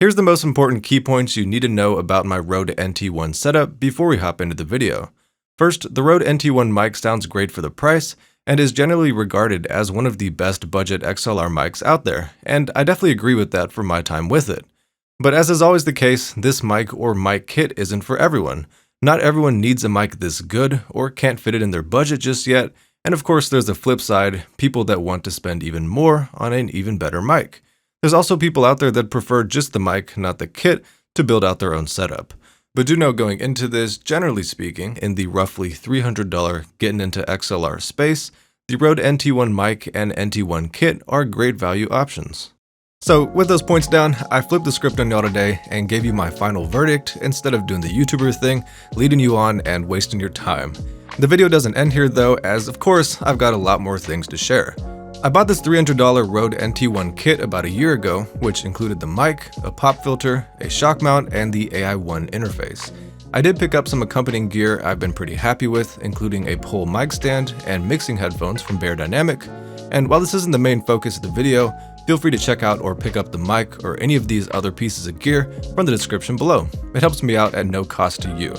Here's the most important key points you need to know about my Rode NT1 setup before we hop into the video. First, the Rode NT1 mic sounds great for the price and is generally regarded as one of the best budget XLR mics out there, and I definitely agree with that from my time with it. But as is always the case, this mic or mic kit isn't for everyone. Not everyone needs a mic this good or can't fit it in their budget just yet, and of course there's the flip side, people that want to spend even more on an even better mic. There's also people out there that prefer just the mic, not the kit, to build out their own setup. But do know going into this, generally speaking, in the roughly $300 getting into XLR space, the Rode NT1 mic and NT1 kit are great value options. So with those points down, I flipped the script on y'all today and gave you my final verdict instead of doing the YouTuber thing, leading you on and wasting your time. The video doesn't end here though, as of course, I've got a lot more things to share. I bought this $300 Rode NT1 kit about a year ago, which included the mic, a pop filter, a shock mount, and the AI-1 interface. I did pick up some accompanying gear I've been pretty happy with, including a pole mic stand and mixing headphones from Dynamic. And while this isn't the main focus of the video, feel free to check out or pick up the mic or any of these other pieces of gear from the description below. It helps me out at no cost to you.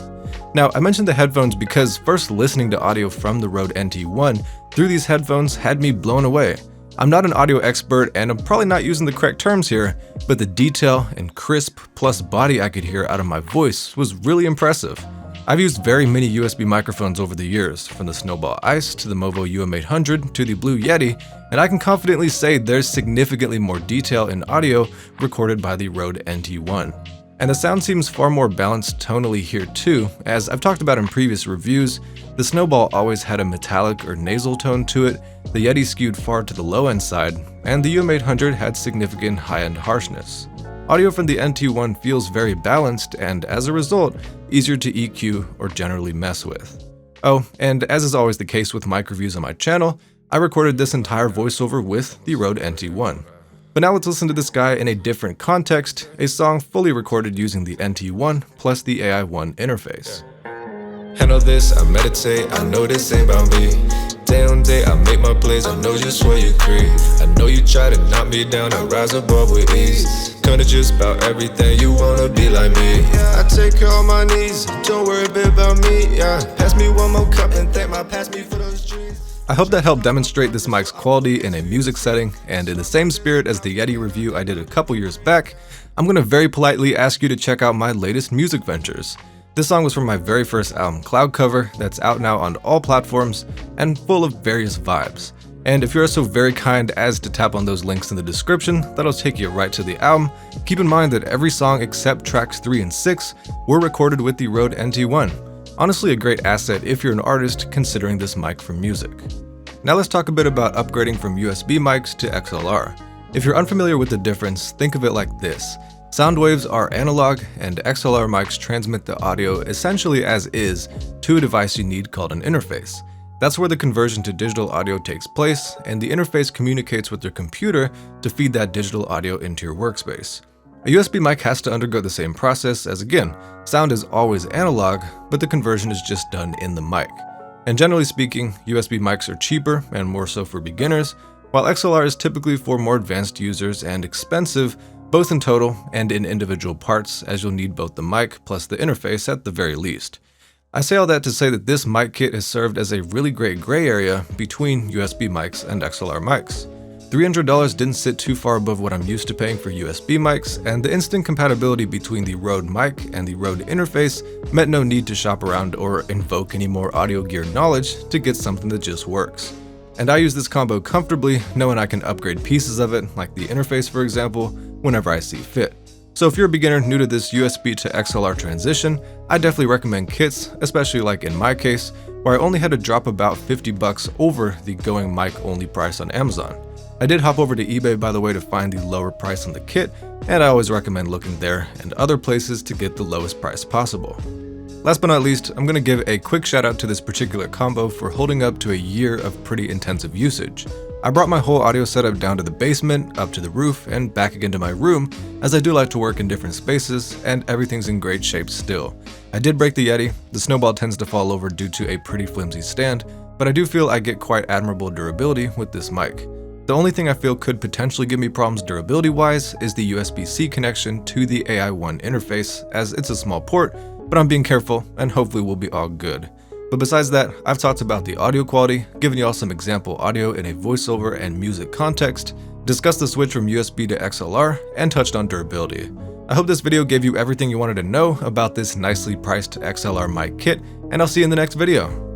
Now, I mentioned the headphones because first listening to audio from the Rode NT1 through these headphones had me blown away. I'm not an audio expert and I'm probably not using the correct terms here, but the detail and crisp plus body I could hear out of my voice was really impressive. I've used very many USB microphones over the years, from the Snowball Ice to the Movo UM800 to the Blue Yeti, and I can confidently say there's significantly more detail in audio recorded by the Rode NT1. And the sound seems far more balanced tonally here too, as I've talked about in previous reviews. The Snowball always had a metallic or nasal tone to it, the Yeti skewed far to the low-end side, and the UM800 had significant high-end harshness. Audio from the NT1 feels very balanced and, as a result, easier to EQ or generally mess with. Oh, and as is always the case with mic reviews on my channel, I recorded this entire voiceover with the Rode NT1. But now let's listen to this guy in a different context, a song fully recorded using the NT1 plus the AI-1 interface. Handle this, I meditate, I know this ain't about me. Day on day, I make my plays, I know just where you creep. I know you try to knock me down, I rise above with ease. Kinda just about everything, you wanna be like me. I take care of my needs, don't worry a bit about me. Pass me one more cup and thank my pass me for those dreams. I hope that helped demonstrate this mic's quality in a music setting, and in the same spirit as the Yeti review I did a couple years back, I'm gonna very politely ask you to check out my latest music ventures. This song was from my very first album, Cloud Cover, that's out now on all platforms and full of various vibes. And if you're so very kind as to tap on those links in the description, that'll take you right to the album. Keep in mind that every song except tracks 3 and 6 were recorded with the Rode NT1. Honestly, a great asset if you're an artist considering this mic for music. Now let's talk a bit about upgrading from USB mics to XLR. If you're unfamiliar with the difference, think of it like this. Sound waves are analog, and XLR mics transmit the audio essentially as is to a device you need called an interface. That's where the conversion to digital audio takes place, and the interface communicates with your computer to feed that digital audio into your workspace. A USB mic has to undergo the same process as, again, sound is always analog, but the conversion is just done in the mic. And generally speaking, USB mics are cheaper and more so for beginners, while XLR is typically for more advanced users and expensive, both in total and in individual parts, as you'll need both the mic plus the interface at the very least. I say all that to say that this mic kit has served as a really great gray area between USB mics and XLR mics. $300 didn't sit too far above what I'm used to paying for USB mics, and the instant compatibility between the Rode mic and the Rode interface meant no need to shop around or invoke any more audio gear knowledge to get something that just works. And I use this combo comfortably, knowing I can upgrade pieces of it, like the interface for example, whenever I see fit. So if you're a beginner new to this USB to XLR transition, I definitely recommend kits, especially like in my case, where I only had to drop about $50 over the going mic only price on Amazon. I did hop over to eBay by the way to find the lower price on the kit, and I always recommend looking there and other places to get the lowest price possible. Last but not least, I'm going to give a quick shout out to this particular combo for holding up to a year of pretty intensive usage. I brought my whole audio setup down to the basement, up to the roof, and back again to my room, as I do like to work in different spaces, and everything's in great shape still. I did break the Yeti. The Snowball tends to fall over due to a pretty flimsy stand, but I do feel I get quite admirable durability with this mic. The The only thing I feel could potentially give me problems durability-wise is the USB-C connection to the AI-1 interface, as it's a small port, but I'm being careful and hopefully we'll be all good. But besides that, I've talked about the audio quality, given y'all some example audio in a voiceover and music context, discussed the switch from USB to XLR, and touched on durability. I hope this video gave you everything you wanted to know about this nicely priced XLR mic kit, and I'll see you in the next video.